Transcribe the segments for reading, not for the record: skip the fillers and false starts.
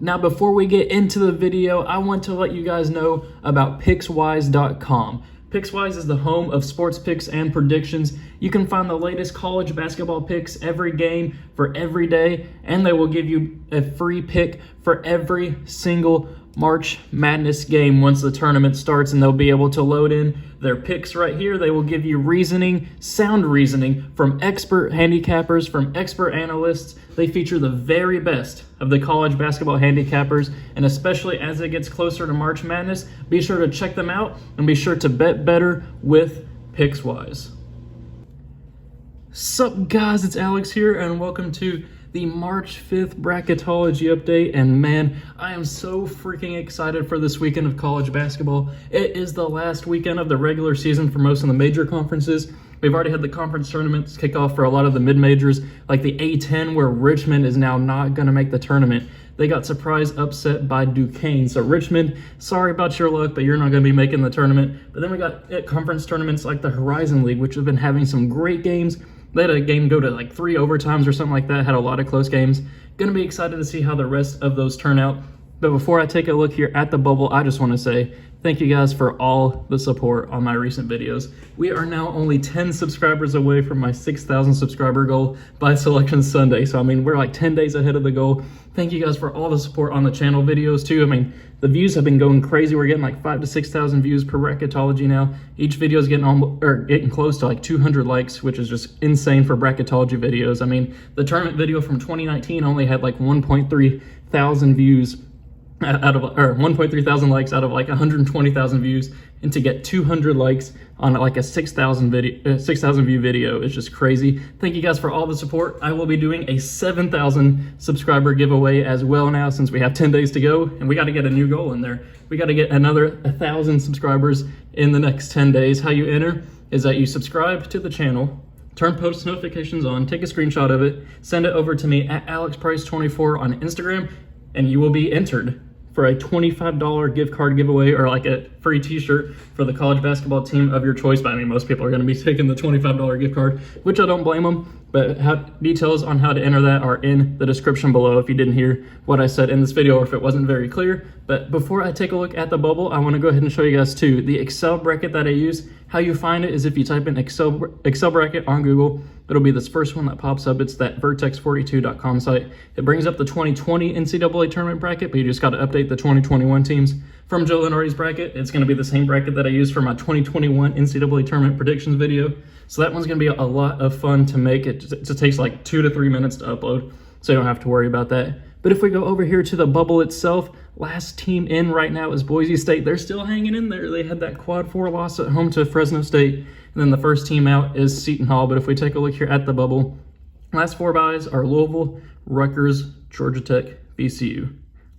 Now, before we get into the video, I want to let you guys know about Pickswise.com. Pickswise is the home of sports picks and predictions. You can find the latest college basketball picks every game for every day, and they will give you a free pick for every single March Madness game once the tournament starts, and they'll be able to load in their picks right here. They will give you reasoning, sound reasoning from expert handicappers, from expert analysts. They feature the very best of the college basketball handicappers, and especially as it gets closer to March Madness, be sure to check them out and be sure to bet better with Pickswise. Sup guys, it's Alex here, and welcome to the March 5th Bracketology update. And man, I am so freaking excited for this weekend of college basketball. It is the last weekend of the regular season for most of the major conferences. We've already had the conference tournaments kick off for a lot of the mid-majors, like the A10, where Richmond is now not going to make the tournament. They got surprise upset by Duquesne. So Richmond, sorry about your luck, but you're not going to be making the tournament. But then we got conference tournaments like the Horizon League, which have been having some great games. They had a game go to like 3 overtimes or something like that, had a lot of close games. Gonna be excited to see how the rest of those turn out. But before I take a look here at the bubble, I just want to say thank you guys for all the support on my recent videos. We are now only 10 subscribers away from my 6,000 subscriber goal by Selection Sunday. So I mean, we're like 10 days ahead of the goal. Thank you guys for all the support on the channel videos too. I mean, the views have been going crazy. We're getting like 5,000 to 6,000 views per Bracketology now. Each video is getting close to like 200 likes, which is just insane for Bracketology videos. I mean, the tournament video from 2019 only had like 1.3 thousand views out of, or 1.3 thousand likes out of like 120,000 views, and to get 200 likes on like a 6,000 view video is just crazy. Thank you guys for all the support. I will be doing a 7,000 subscriber giveaway as well now, since we have 10 days to go, and we got to get a new goal in there. We got to get another 1,000 subscribers in the next 10 days. How you enter is that you subscribe to the channel, turn post notifications on, take a screenshot of it, send it over to me at AlexPrice24 on Instagram, and you will be entered for a $25 gift card giveaway, or like a free t-shirt for the college basketball team of your choice. But I mean, most people are going to be taking the $25 gift card, which I don't blame them. But details on how to enter that are in the description below if you didn't hear what I said in this video, or if it wasn't very clear. But before I take a look at the bubble, I want to go ahead and show you guys too the Excel bracket that I use. How you find it is if you type in Excel bracket on Google, it'll be this first one that pops up. It's that vertex42.com site. It brings up the 2020 NCAA tournament bracket, but you just got to update the 2021 teams. From Joe Lunardi's bracket, it's going to be the same bracket that I used for my 2021 NCAA tournament predictions video. So that one's going to be a lot of fun to make. It just takes like 2 to 3 minutes to upload, so you don't have to worry about that. But if we go over here to the bubble itself, last team in right now is Boise State. They're still hanging in there. They had that quad 4 loss at home to Fresno State. And then the first team out is Seton Hall. But if we take a look here at the bubble, last 4 byes are Louisville, Rutgers, Georgia Tech, VCU.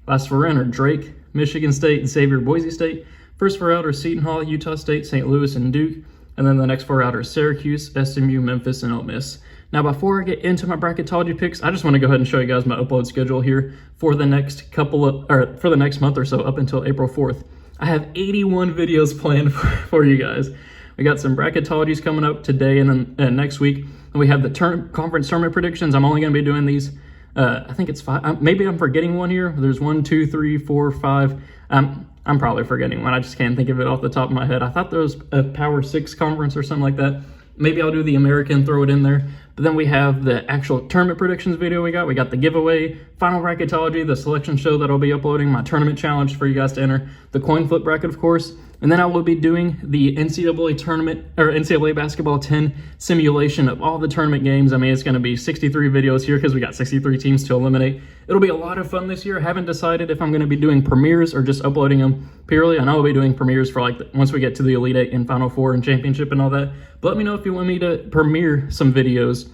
Last 4 in are Drake, Michigan State, and Xavier, Boise State. First 4 out are Seton Hall, Utah State, St. Louis, and Duke. And then the next 4 out are Syracuse, SMU, Memphis, and Ole Miss. Now, before I get into my Bracketology picks, I just want to go ahead and show you guys my upload schedule here for the next for the next month or so, up until April 4th. I have 81 videos planned for you guys. We got some Bracketologies coming up today and then next week. And we have the conference tournament predictions. I'm only going to be doing these, I think it's 5. Maybe I'm forgetting one here. There's 1, 2, 3, 4, 5. I'm probably forgetting one. I just can't think of it off the top of my head. I thought there was a Power 6 conference or something like that. Maybe I'll do the American, throw it in there. But then we have the actual tournament predictions video we got the giveaway, final Bracketology, the selection show that I'll be uploading, my tournament challenge for you guys to enter, the coin flip bracket, of course. And then I will be doing the NCAA tournament, or NCAA basketball 10 simulation of all the tournament games. I mean, it's going to be 63 videos here because we got 63 teams to eliminate. It'll be a lot of fun this year. I haven't decided if I'm going to be doing premieres or just uploading them purely. I know I'll be doing premieres for like once we get to the Elite Eight and Final Four and championship and all that. But let me know if you want me to premiere some videos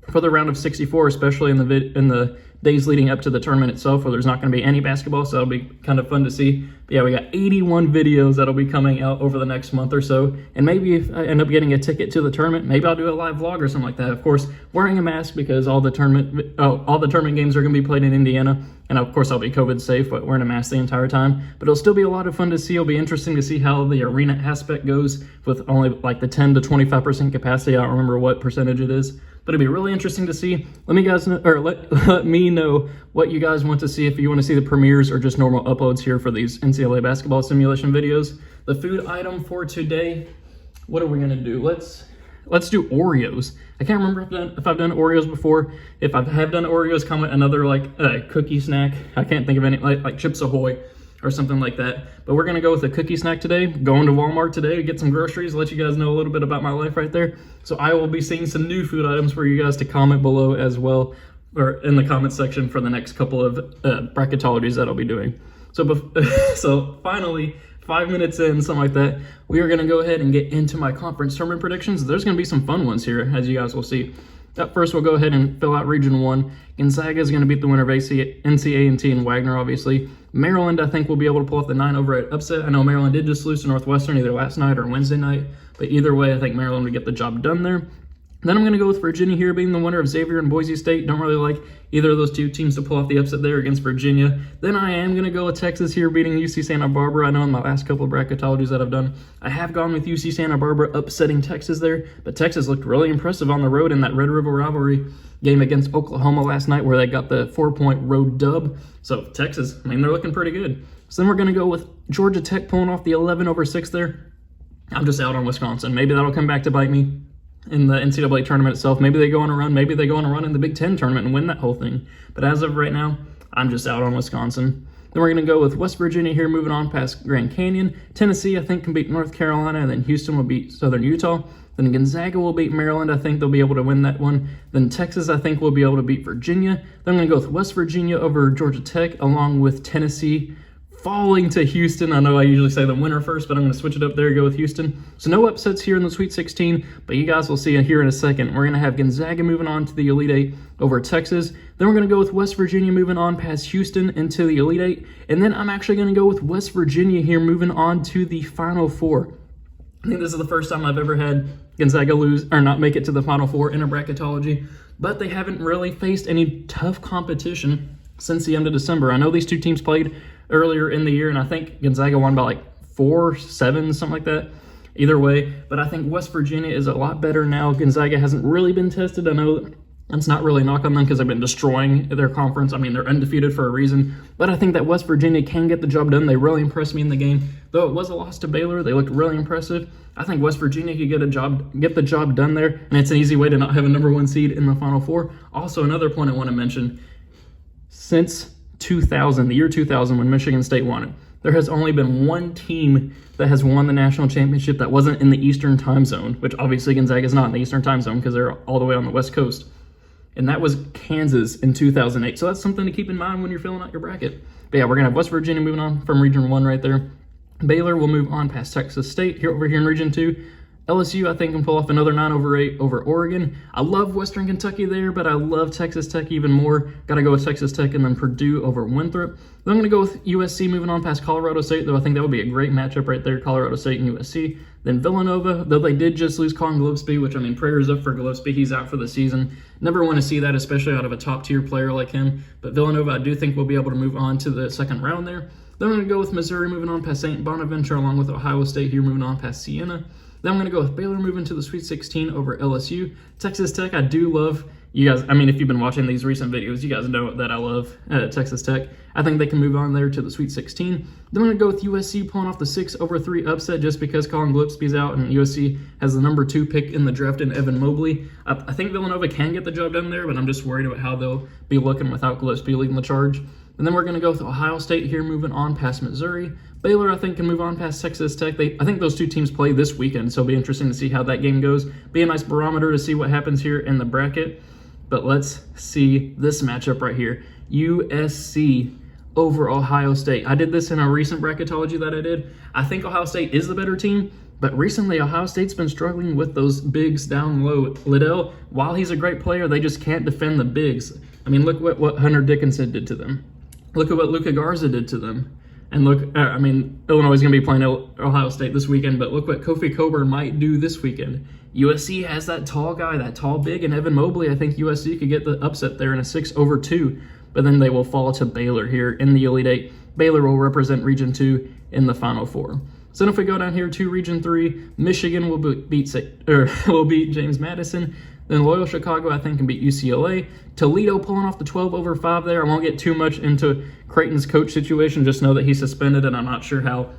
for the round of 64, especially in the days leading up to the tournament itself, where there's not going to be any basketball, so it'll be kind of fun to see. But yeah, we got 81 videos that'll be coming out over the next month or so, and maybe if I end up getting a ticket to the tournament, maybe I'll do a live vlog or something like that. Of course, wearing a mask because all the tournament games are going to be played in Indiana, and of course I'll be COVID safe, but wearing a mask the entire time. But it'll still be a lot of fun to see. It'll be interesting to see how the arena aspect goes with only like the 10 to 25% capacity. I don't remember what percentage it is, but it'd be really interesting to see. Let me know know what you guys want to see, if you want to see the premieres or just normal uploads here for these NCAA basketball simulation videos. The food item for today, what are we going to do? Let's do Oreos. I can't remember if I've done Oreos before. If I have done Oreos, comment another like cookie snack. I can't think of any, like Chips Ahoy or something like that. But we're gonna go with a cookie snack today. Going to Walmart today to get some groceries, let you guys know a little bit about my life right there. So I will be seeing some new food items for you guys to comment below as well, or in the comment section for the next couple of bracketologies that I'll be doing. So finally, 5 minutes in, something like that, we are gonna go ahead and get into my conference tournament predictions. There's gonna be some fun ones here, as you guys will see. Up first, we'll go ahead and fill out Region 1. Gonzaga is going to beat the winner of NC-A&T and Wagner, obviously. Maryland, I think, will be able to pull off the 9 over at upset. I know Maryland did just lose to Northwestern either last night or Wednesday night, but either way, I think Maryland would get the job done there. Then I'm going to go with Virginia here being the winner of Xavier and Boise State. Don't really like either of those two teams to pull off the upset there against Virginia. Then I am going to go with Texas here beating UC Santa Barbara. I know in my last couple of bracketologies that I've done, I have gone with UC Santa Barbara upsetting Texas there, but Texas looked really impressive on the road in that Red River rivalry game against Oklahoma last night where they got the 4-point road dub. So Texas, I mean, they're looking pretty good. So then we're going to go with Georgia Tech pulling off the 11 over 6 there. I'm just out on Wisconsin. Maybe that'll come back to bite me in the NCAA tournament itself. Maybe they go on a run. Maybe they go on a run in the Big Ten tournament and win that whole thing. But as of right now, I'm just out on Wisconsin. Then we're going to go with West Virginia here, moving on past Grand Canyon. Tennessee, I think, can beat North Carolina, and then Houston will beat Southern Utah. Then Gonzaga will beat Maryland. I think they'll be able to win that one. Then Texas, I think, will be able to beat Virginia. Then I'm going to go with West Virginia over Georgia Tech, along with Tennessee falling to Houston. I know I usually say the winner first, but I'm going to switch it up there, go with Houston. So no upsets here in the Sweet 16, but you guys will see here in a second. We're going to have Gonzaga moving on to the Elite Eight over Texas. Then we're going to go with West Virginia moving on past Houston into the Elite Eight. And then I'm actually going to go with West Virginia here moving on to the Final Four. I think this is the first time I've ever had Gonzaga lose or not make it to the Final Four in a bracketology, but they haven't really faced any tough competition since the end of December. I know these two teams played earlier in the year, and I think Gonzaga won by like 4-7, something like that. Either way, but I think West Virginia is a lot better now. Gonzaga hasn't really been tested. I know that's not really a knock on them because they've been destroying their conference. I mean, they're undefeated for a reason, but I think that West Virginia can get the job done. They really impressed me in the game. Though it was a loss to Baylor, they looked really impressive. I think West Virginia could get the job done there, and it's an easy way to not have a #1 seed in the Final Four. Also, another point I want to mention, since 2000, the year 2000, when Michigan State won it, there has only been one team that has won the national championship that wasn't in the Eastern time zone, which obviously Gonzaga is not in the Eastern time zone because they're all the way on the West Coast. And that was Kansas in 2008. So that's something to keep in mind when you're filling out your bracket. But yeah, we're going to have West Virginia moving on from Region 1 right there. Baylor will move on past Texas State over here in Region 2. LSU, I think, can pull off another 9 over 8 over Oregon. I love Western Kentucky there, but I love Texas Tech even more. Got to go with Texas Tech and then Purdue over Winthrop. Then I'm going to go with USC moving on past Colorado State, though I think that would be a great matchup right there, Colorado State and USC. Then Villanova, though they did just lose Colin Gillespie, which, I mean, prayers up for Gillespie. He's out for the season. Never want to see that, especially out of a top-tier player like him. But Villanova, I do think we'll be able to move on to the second round there. Then I'm going to go with Missouri moving on past St. Bonaventure, along with Ohio State here moving on past Siena. Then I'm going to go with Baylor moving to the Sweet 16 over LSU. Texas Tech, I do love. You guys, I mean, if you've been watching these recent videos, you guys know that I love Texas Tech. I think they can move on there to the Sweet 16. Then I'm going to go with USC pulling off the 6 over 3 upset just because Colin Gillespie's out and USC has the #2 pick in the draft in Evan Mobley. I think Villanova can get the job done there, but I'm just worried about how they'll be looking without Gillespie leading the charge. And then we're going to go with Ohio State here, moving on past Missouri. Baylor, I think, can move on past Texas Tech. I think those two teams play this weekend, so it'll be interesting to see how that game goes. Be a nice barometer to see what happens here in the bracket. But let's see this matchup right here. USC over Ohio State. I did this in a recent bracketology that I did. I think Ohio State is the better team, but recently Ohio State's been struggling with those bigs down low. Liddell, while he's a great player, they just can't defend the bigs. I mean, look what Hunter Dickinson did to them. Look at what Luka Garza did to them. And look, I mean, Illinois is going to be playing Ohio State this weekend, but look what Kofi Cockburn might do this weekend. USC has that tall guy, that tall big, and Evan Mobley. I think USC could get the upset there in a 6 over 2, but then they will fall to Baylor here in the Elite Eight. Baylor will represent Region 2 in the Final Four. So then if we go down here to Region 3, Michigan will beat James Madison. Then Loyola Chicago, I think, can beat UCLA. Toledo pulling off the 12/5 there. I won't get too much into Creighton's coach situation. Just know that he's suspended, and I'm not sure how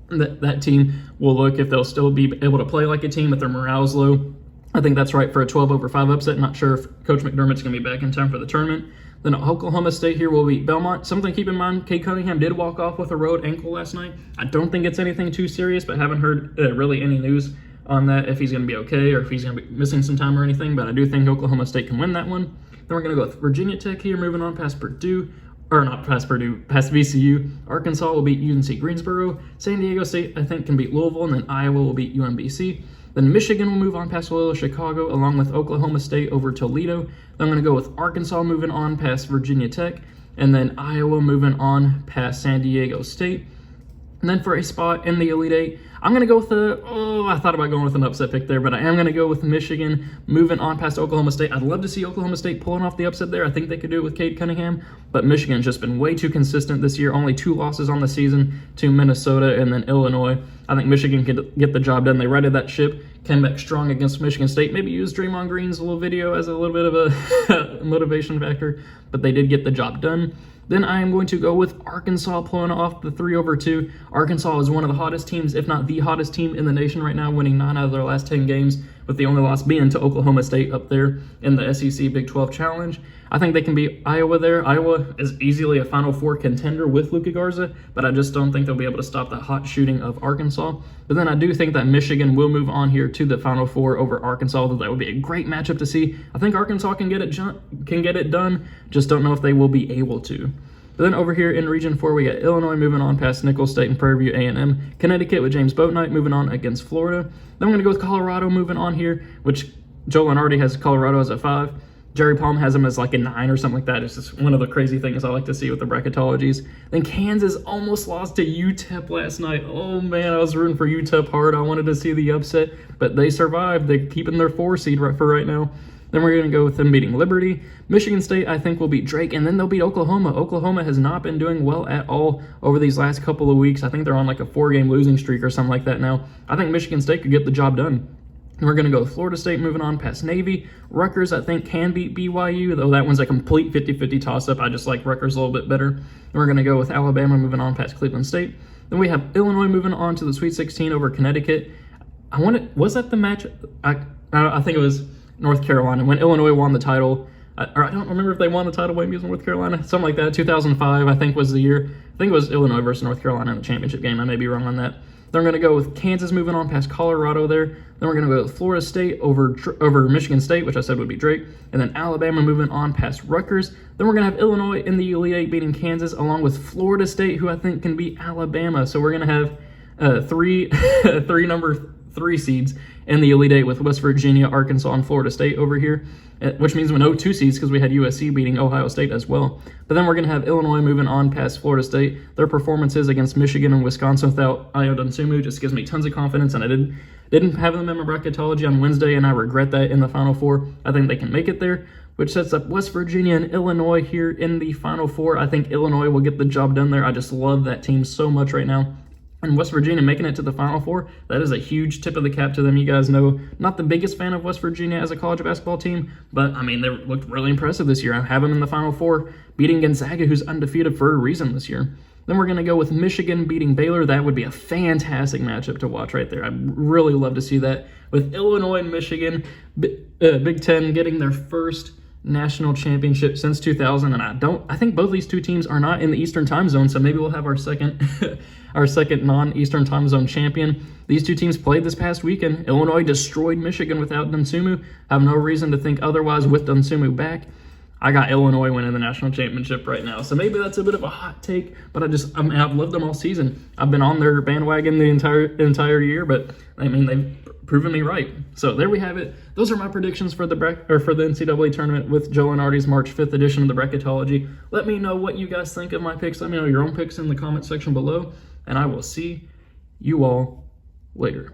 that team will look, if they'll still be able to play like a team, if their morale's low. I think that's right for a 12/5 upset. Not sure if Coach McDermott's going to be back in time for the tournament. Then Oklahoma State here will beat Belmont. Something to keep in mind, Cade Cunningham did walk off with a road ankle last night. I don't think it's anything too serious, but haven't heard really any news on that, if he's going to be okay or if he's going to be missing some time or anything. But I do think Oklahoma State can win that one. Then we're going to go with Virginia Tech here, moving on past Purdue. Or not past Purdue, past VCU. Arkansas will beat UNC Greensboro. San Diego State, I think, can beat Louisville, and then Iowa will beat UMBC. Then Michigan will move on past Loyola Chicago, along with Oklahoma State over Toledo. Then I'm going to go with Arkansas moving on past Virginia Tech, and then Iowa moving on past San Diego State. And then for a spot in the Elite Eight, I'm going to go with I thought about going with an upset pick there, but I am going to go with Michigan moving on past Oklahoma State. I'd love to see Oklahoma State pulling off the upset there. I think they could do it with Cade Cunningham, but Michigan's just been way too consistent this year. Only 2 losses on the season to Minnesota and then Illinois. I think Michigan could get the job done. They righted that ship, came back strong against Michigan State. Maybe use Draymond Green's little video as a little bit of a motivation factor, but they did get the job done. Then I am going to go with Arkansas pulling off the 3/2. Arkansas is one of the hottest teams, if not the hottest team in the nation right now, winning 9 out of their last 10 games, with the only loss being to Oklahoma State up there in the SEC Big 12 Challenge. I think they can beat Iowa there. Iowa is easily a Final Four contender with Luka Garza, but I just don't think they'll be able to stop that hot shooting of Arkansas. But then I do think that Michigan will move on here to the Final Four over Arkansas, although that would be a great matchup to see. I think Arkansas can get it done, just don't know if they will be able to. But then over here in Region 4, we got Illinois moving on past Nicholls State and Prairie View A&M. Connecticut with James Boatnight moving on against Florida. Then we're going to go with Colorado moving on here, which Joe Lunardi has Colorado as a 5. Jerry Palm has them as like a 9 or something like that. It's just one of the crazy things I like to see with the bracketologies. Then Kansas almost lost to UTEP last night. Oh man, I was rooting for UTEP hard. I wanted to see the upset, but they survived. They're keeping their 4 seed for right now. Then we're going to go with them beating Liberty. Michigan State, I think, will beat Drake, and then they'll beat Oklahoma. Oklahoma has not been doing well at all over these last couple of weeks. I think they're on like a 4-game losing streak or something like that now. I think Michigan State could get the job done. And we're going to go with Florida State moving on past Navy. Rutgers, I think, can beat BYU, though that one's a complete 50-50 toss-up. I just like Rutgers a little bit better. And we're going to go with Alabama moving on past Cleveland State. Then we have Illinois moving on to the Sweet 16 over Connecticut. Was that the match? I think it was North Carolina when Illinois won the title. Or I don't remember if they won the title by using North Carolina. Something like that. 2005, I think, was the year. I think it was Illinois versus North Carolina in the championship game. I may be wrong on that. Then we're going to go with Kansas moving on past Colorado there. Then we're going to go with Florida State over Michigan State, which I said would be Drake. And then Alabama moving on past Rutgers. Then we're going to have Illinois in the Elite Eight beating Kansas, along with Florida State, who I think can beat Alabama. So we're going to have three number 3 seeds in the Elite Eight with West Virginia, Arkansas, and Florida State over here, which means we know 2 seeds because we had USC beating Ohio State as well. But then we're going to have Illinois moving on past Florida State. Their performances against Michigan and Wisconsin without Ayo Dosunmu just gives me tons of confidence, and I didn't have them in my bracketology on Wednesday, and I regret that in the Final Four. I think they can make it there, which sets up West Virginia and Illinois here in the Final Four. I think Illinois will get the job done there. I just love that team so much right now. And West Virginia making it to the Final Four, that is a huge tip of the cap to them. You guys know, not the biggest fan of West Virginia as a college basketball team, but, I mean, they looked really impressive this year. I have them in the Final Four, beating Gonzaga, who's undefeated for a reason this year. Then we're going to go with Michigan beating Baylor. That would be a fantastic matchup to watch right there. I'd really love to see that. With Illinois and Michigan, Big Ten getting their first national championship since 2000, and I think both these 2 teams are not in the Eastern time zone, so maybe we'll have our second non-Eastern time zone champion. These 2 teams played this past weekend. Illinois destroyed Michigan without Dosunmu. Have no reason to think otherwise with Dosunmu back. I got Illinois winning the national championship right now, so maybe that's a bit of a hot take, but I've loved them all season. I've been on their bandwagon the entire year, but I mean, they've proven me right. So there we have it. Those are my predictions for the NCAA tournament with Joe Lunardi's March 5th edition of the Bracketology. Let me know what you guys think of my picks. Let me know your own picks in the comment section below, and I will see you all later.